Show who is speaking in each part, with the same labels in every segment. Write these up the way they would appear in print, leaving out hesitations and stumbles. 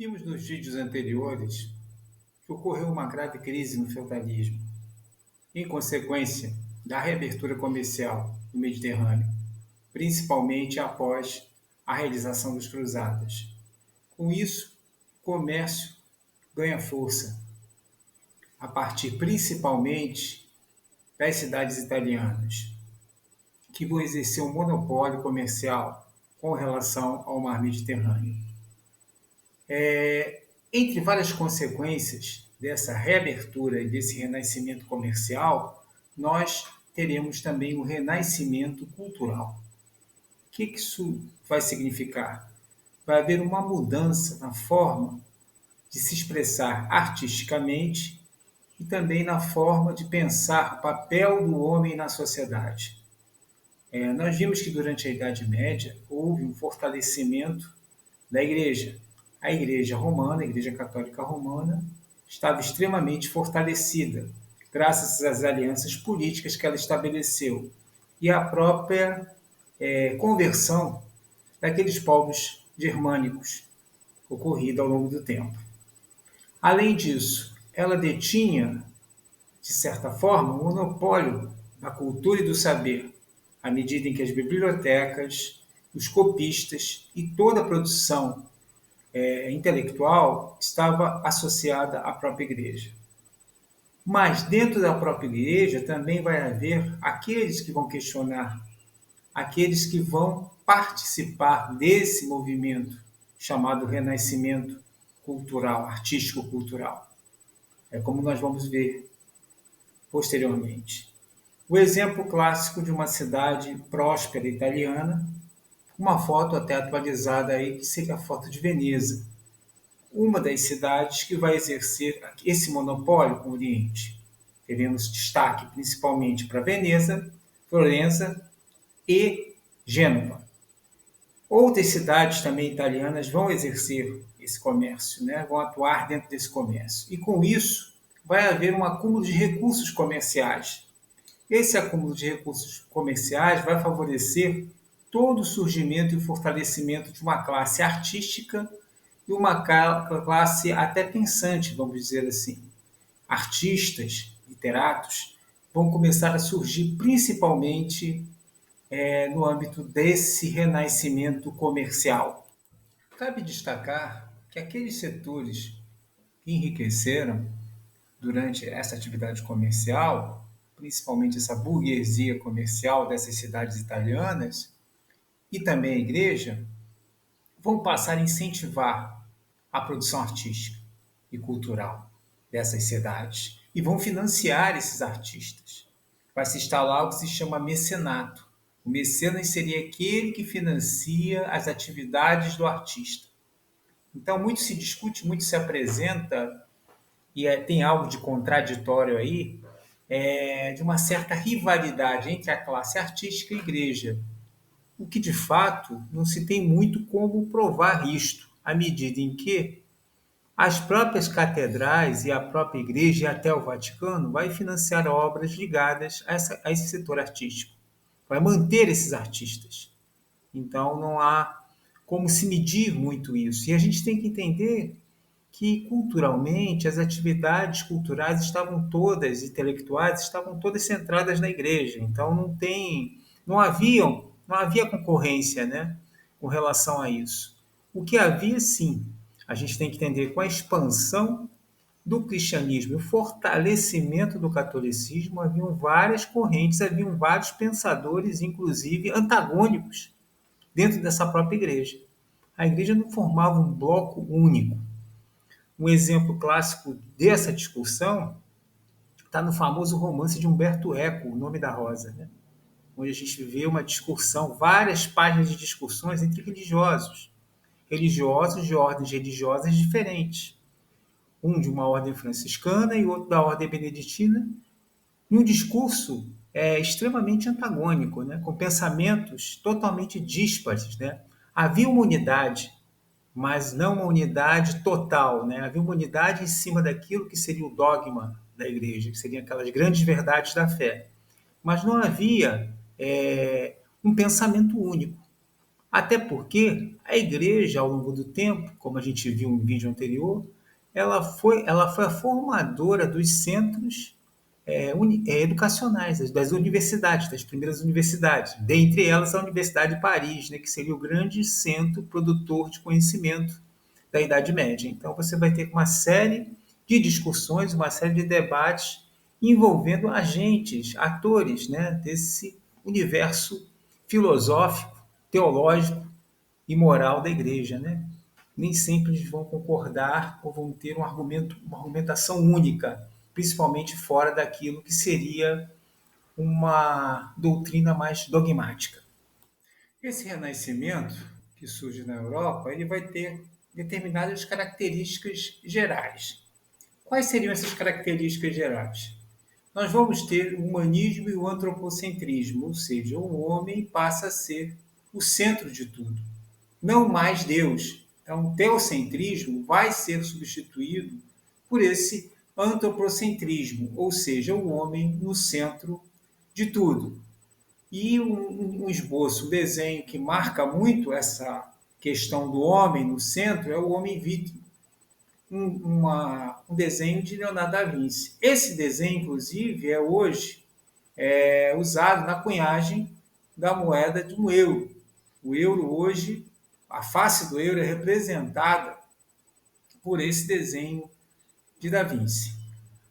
Speaker 1: Vimos nos vídeos anteriores que ocorreu uma grave crise no feudalismo, em consequência da reabertura comercial do Mediterrâneo, principalmente após a realização das cruzadas. Com isso, o comércio ganha força, a partir principalmente das cidades italianas, que vão exercer um monopólio comercial com relação ao mar Mediterrâneo. Entre várias consequências dessa reabertura e desse renascimento comercial, nós teremos também o renascimento cultural. O que isso vai significar? Vai haver uma mudança na forma de se expressar artisticamente e também na forma de pensar o papel do homem na sociedade. Nós vimos que durante a Idade Média houve um fortalecimento da Igreja. A Igreja Romana, a Igreja Católica Romana, estava extremamente fortalecida, graças às alianças políticas que ela estabeleceu e à própria conversão daqueles povos germânicos ocorrida ao longo do tempo. Além disso, ela detinha, de certa forma, o monopólio da cultura e do saber, à medida em que as bibliotecas, os copistas e toda a produção intelectual estava associada à própria igreja. Mas dentro da própria igreja também vai haver aqueles que vão questionar, aqueles que vão participar desse movimento chamado renascimento cultural, artístico-cultural. É como nós vamos ver posteriormente. O exemplo clássico de uma cidade próspera italiana, uma foto até atualizada aí, que seria a foto de Veneza, uma das cidades que vai exercer esse monopólio com o Oriente. Teremos destaque principalmente para Veneza, Florença e Gênova. Outras cidades também italianas vão exercer esse comércio, né? Vão atuar dentro desse comércio. E com isso vai haver um acúmulo de recursos comerciais. Esse acúmulo de recursos comerciais vai favorecer todo o surgimento e o fortalecimento de uma classe artística e uma classe até pensante, vamos dizer assim. Artistas, literatos, vão começar a surgir principalmente no âmbito desse renascimento comercial. Cabe destacar que aqueles setores que enriqueceram durante essa atividade comercial, principalmente essa burguesia comercial dessas cidades italianas, e também a igreja, vão passar a incentivar a produção artística e cultural dessas cidades e vão financiar esses artistas. Vai se instalar o que se chama mecenato. O mecenas seria aquele que financia as atividades do artista. Então, muito se discute, muito se apresenta, e tem algo de contraditório aí, de uma certa rivalidade entre a classe artística e a igreja. O que, de fato, não se tem muito como provar isto, à medida em que as próprias catedrais e a própria igreja e até o Vaticano vai financiar obras ligadas a esse setor artístico, vai manter esses artistas. Então não há como se medir muito isso. E a gente tem que entender que culturalmente as atividades culturais estavam todas, intelectuais, estavam todas centradas na igreja. Então não havia concorrência, né, com relação a isso. O que havia, sim, a gente tem que entender com a expansão do cristianismo e o fortalecimento do catolicismo, haviam várias correntes, haviam vários pensadores, inclusive antagônicos, dentro dessa própria igreja. A igreja não formava um bloco único. Um exemplo clássico dessa discussão está no famoso romance de Humberto Eco, O Nome da Rosa, né? Onde a gente vê uma discussão, várias páginas de discussões entre religiosos, religiosos de ordens religiosas diferentes. Um de uma ordem franciscana e outro da ordem beneditina, e um discurso extremamente antagônico, né? Com pensamentos totalmente díspares. Né? Havia uma unidade, mas não uma unidade total. Né? Havia uma unidade em cima daquilo que seria o dogma da igreja, que seriam aquelas grandes verdades da fé. Mas não havia um pensamento único. Até porque a igreja, ao longo do tempo, como a gente viu no vídeo anterior, ela foi a formadora dos centros educacionais, das universidades, das primeiras universidades, dentre elas a Universidade de Paris, né, que seria o grande centro produtor de conhecimento da Idade Média. Então você vai ter uma série de discussões, uma série de debates envolvendo agentes, atores, né, desse universo filosófico, teológico e moral da igreja, né? Nem sempre eles vão concordar ou vão ter um argumento, uma argumentação única, principalmente fora daquilo que seria uma doutrina mais dogmática. Esse renascimento que surge na Europa, ele vai ter determinadas características gerais. Quais seriam essas características gerais? Nós vamos ter o humanismo e o antropocentrismo, ou seja, o homem passa a ser o centro de tudo, não mais Deus. Então, o teocentrismo vai ser substituído por esse antropocentrismo, ou seja, o homem no centro de tudo. E um esboço, um desenho que marca muito essa questão do homem no centro é o Homem Vítreo, um desenho de Leonardo da Vinci. Esse desenho, inclusive, é hoje usado na cunhagem da moeda de um euro. O euro hoje, a face do euro é representada por esse desenho de Da Vinci.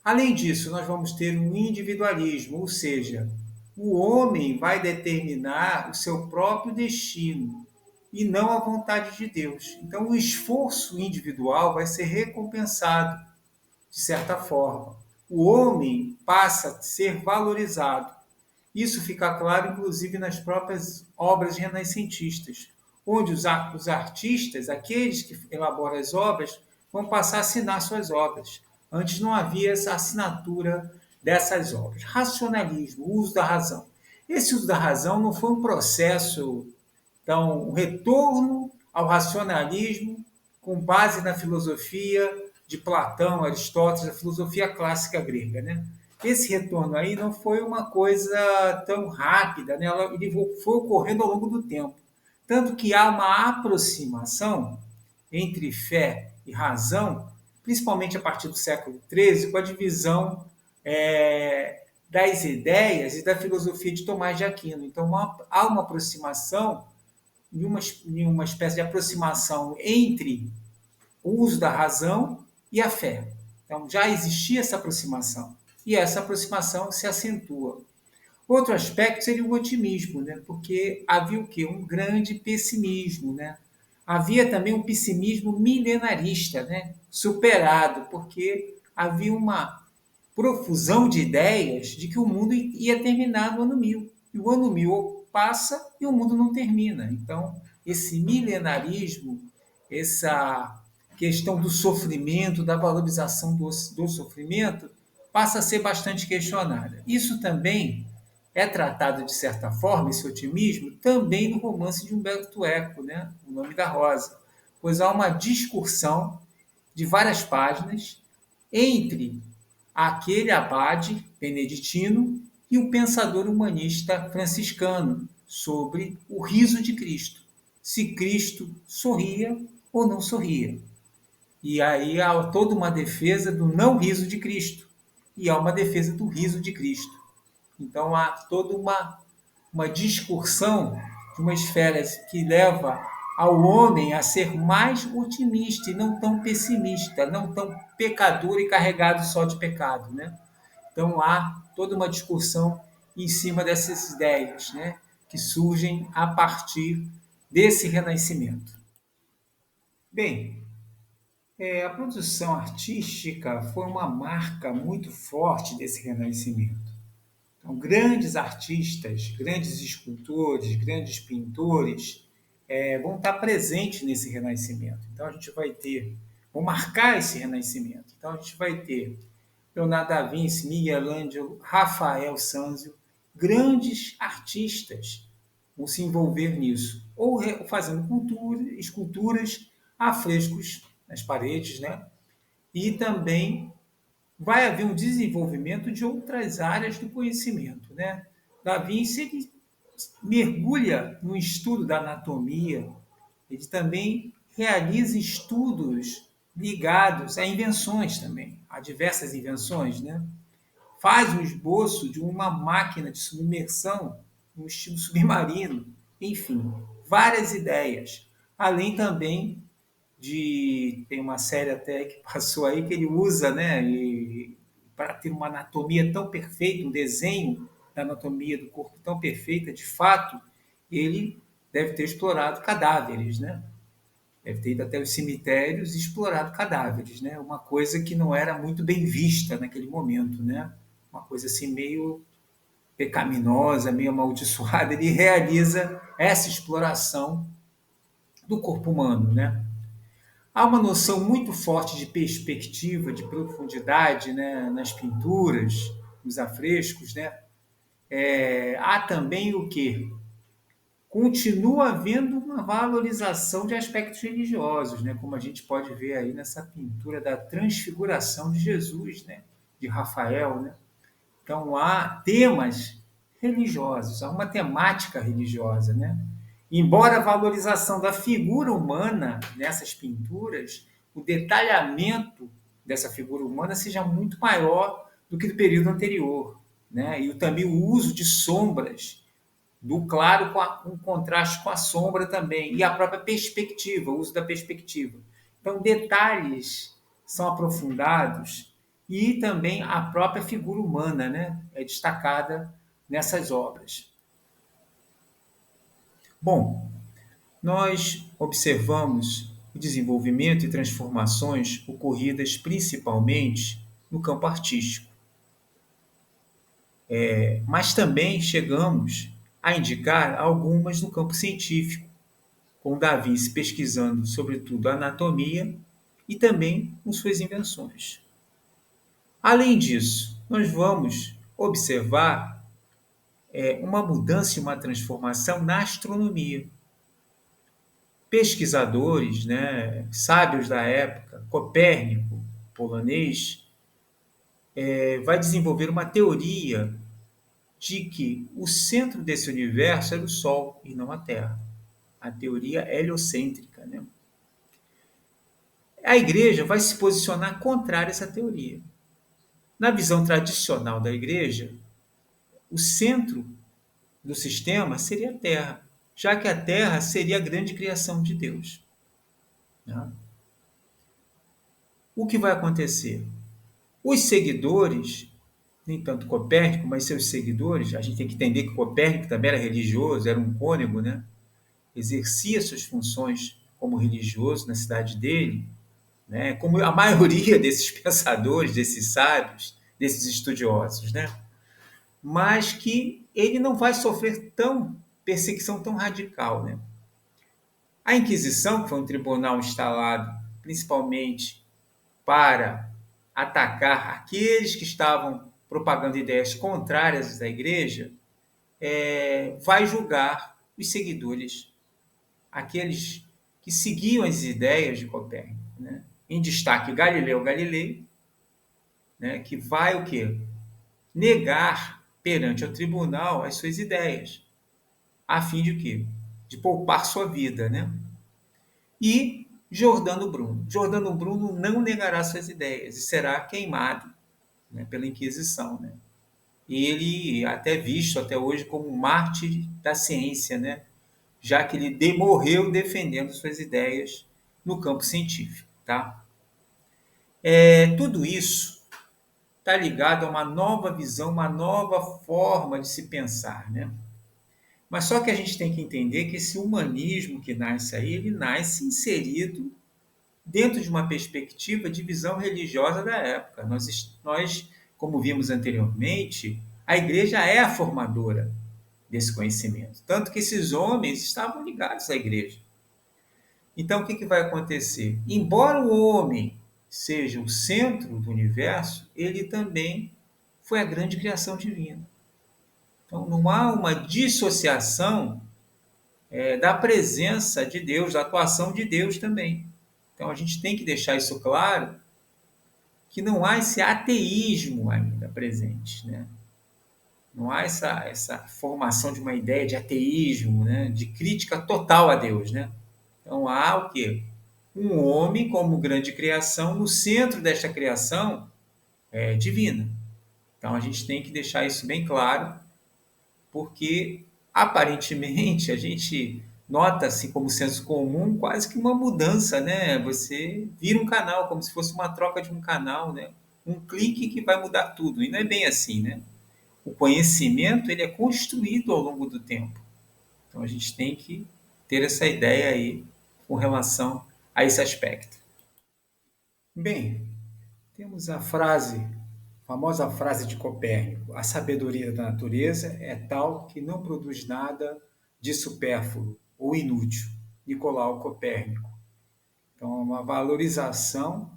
Speaker 1: Além disso, nós vamos ter um individualismo, ou seja, o homem vai determinar o seu próprio destino e não a vontade de Deus. Então, o esforço individual vai ser recompensado de certa forma. O homem passa a ser valorizado. Isso fica claro, inclusive, nas próprias obras renascentistas, onde os artistas, aqueles que elaboram as obras, vão passar a assinar suas obras. Antes não havia essa assinatura dessas obras. Racionalismo, uso da razão. Esse uso da razão não foi um processo, então, um retorno ao racionalismo com base na filosofia de Platão, Aristóteles, a filosofia clássica grega, né? Esse retorno aí não foi uma coisa tão rápida, né? Ele foi ocorrendo ao longo do tempo. Tanto que há uma aproximação entre fé e razão, principalmente a partir do século XIII, com a divisão das ideias e da filosofia de Tomás de Aquino. Então, há uma aproximação, uma espécie de aproximação entre o uso da razão e a fé. Então, já existia essa aproximação. E essa aproximação se acentua. Outro aspecto seria o otimismo, né? Porque havia o quê? Um grande pessimismo, né? Havia também um pessimismo milenarista, né? Superado, porque havia uma profusão de ideias de que o mundo ia terminar no ano 1000. E o ano 1000 passa e o mundo não termina. Então, esse milenarismo, essa questão do sofrimento, da valorização do sofrimento, passa a ser bastante questionada. Isso também é tratado, de certa forma, esse otimismo, também no romance de Humberto Eco, né? O Nome da Rosa, pois há uma discussão de várias páginas entre aquele abade beneditino e o pensador humanista franciscano sobre o riso de Cristo, se Cristo sorria ou não sorria. E aí há toda uma defesa do não riso de Cristo e há uma defesa do riso de Cristo. Então há toda uma discussão de uma esfera que leva ao homem a ser mais otimista e não tão pessimista, não tão pecador e carregado só de pecado, né? Então há toda uma discussão em cima dessas ideias, né, que surgem a partir desse renascimento. Bem, a produção artística foi uma marca muito forte desse renascimento. Então, grandes artistas, grandes escultores, grandes pintores vão estar presentes nesse renascimento. Então, a gente vai ter, vão marcar esse renascimento. Então, a gente vai ter Leonardo da Vinci, Miguel Ângelo, Rafael Sanzio, grandes artistas vão se envolver nisso, ou fazendo esculturas, afrescos nas paredes, né? E também vai haver um desenvolvimento de outras áreas do conhecimento, né? Da Vinci ele mergulha no estudo da anatomia, ele também realiza estudos ligados a invenções também, a diversas invenções, né? Faz um esboço de uma máquina de submersão no estilo submarino, enfim, várias ideias. Além também tem uma série até que passou aí que ele usa, né, para ter uma anatomia tão perfeita, um desenho da anatomia do corpo tão perfeita, de fato, ele deve ter explorado cadáveres, né? Deve ter ido até os cemitérios e explorado cadáveres, né? Uma coisa que não era muito bem vista naquele momento, né? Uma coisa assim meio pecaminosa, meio amaldiçoada. Ele realiza essa exploração do corpo humano, né? Há uma noção muito forte de perspectiva, de profundidade, né, nas pinturas, nos afrescos, né? Há também o que continua havendo uma valorização de aspectos religiosos, né? Como a gente pode ver aí nessa pintura da Transfiguração de Jesus, né? De Rafael, né? Então há temas religiosos, há uma temática religiosa, né? Embora a valorização da figura humana nessas pinturas, o detalhamento dessa figura humana seja muito maior do que no período anterior, né? E também o uso de sombras do claro com contraste com a sombra também, e a própria perspectiva, o uso da perspectiva. Então, detalhes são aprofundados e também a própria figura humana, né, é destacada nessas obras. Bom, nós observamos o desenvolvimento e transformações ocorridas principalmente no campo artístico, mas também chegamos a indicar algumas no campo científico, com Davi se pesquisando sobretudo a anatomia e também com suas invenções. Além disso, nós vamos observar uma mudança e uma transformação na astronomia. Pesquisadores, né, sábios da época, Copérnico, polonês, vai desenvolver uma teoria de que o centro desse universo era o Sol e não a Terra. A teoria heliocêntrica, né? A igreja vai se posicionar contrária a essa teoria. Na visão tradicional da igreja, o centro do sistema seria a Terra, já que a Terra seria a grande criação de Deus. Né? O que vai acontecer? Os seguidores, nem tanto Copérnico, mas seus seguidores, a gente tem que entender que Copérnico também era religioso, era um cônego, né? Exercia suas funções como religioso na cidade dele, né? Como a maioria desses pensadores, desses sábios, desses estudiosos, né? Mas que ele não vai sofrer perseguição tão radical, né? A Inquisição, que foi um tribunal instalado principalmente para atacar aqueles que estavam propagando ideias contrárias da Igreja, vai julgar os seguidores, aqueles que seguiam as ideias de Copérnico, né? Em destaque Galileu Galilei, né? Que vai o quê? Negar perante o tribunal as suas ideias, a fim de quê? De poupar sua vida, né? E Jordano Bruno. Jordano Bruno não negará suas ideias e será queimado, né, pela Inquisição, né? E ele até visto até hoje como um mártir da ciência, né? Já que ele morreu defendendo suas ideias no campo científico, tá? Tudo isso está ligado a uma nova visão, uma nova forma de se pensar, né? Mas só que a gente tem que entender que esse humanismo que nasce aí, ele nasce inserido dentro de uma perspectiva de visão religiosa da época. Nós, como vimos anteriormente, a igreja é a formadora desse conhecimento. Tanto que esses homens estavam ligados à igreja. Então, o que vai acontecer? Embora o homem seja o centro do universo, ele também foi a grande criação divina. Então, não há uma dissociação da presença de Deus, da atuação de Deus também. Então, a gente tem que deixar isso claro, que não há esse ateísmo ainda presente, né? Não há essa formação de uma ideia de ateísmo, né? De crítica total a Deus, né? Então há o quê? Um homem como grande criação, no centro desta criação é divina. Então a gente tem que deixar isso bem claro, porque aparentemente a gente nota assim como senso comum quase que uma mudança, né? Você vira um canal como se fosse uma troca de um canal, né? Um clique que vai mudar tudo. E não é bem assim, né? O conhecimento ele é construído ao longo do tempo. Então a gente tem que ter essa ideia aí com relação a esse aspecto. Bem, temos a frase, a famosa frase de Copérnico: a sabedoria da natureza é tal que não produz nada de supérfluo ou inútil. Nicolau Copérnico. Então, é uma valorização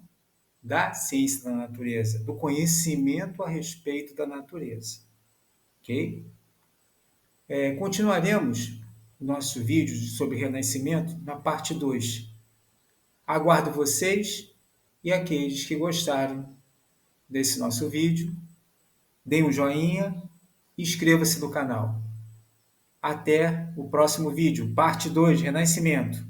Speaker 1: da ciência da natureza, do conhecimento a respeito da natureza. Ok? Continuaremos o nosso vídeo sobre renascimento na parte 2. Aguardo vocês e aqueles que gostarem desse nosso vídeo, deem um joinha e inscreva-se no canal. Até o próximo vídeo, parte 2, Renascimento.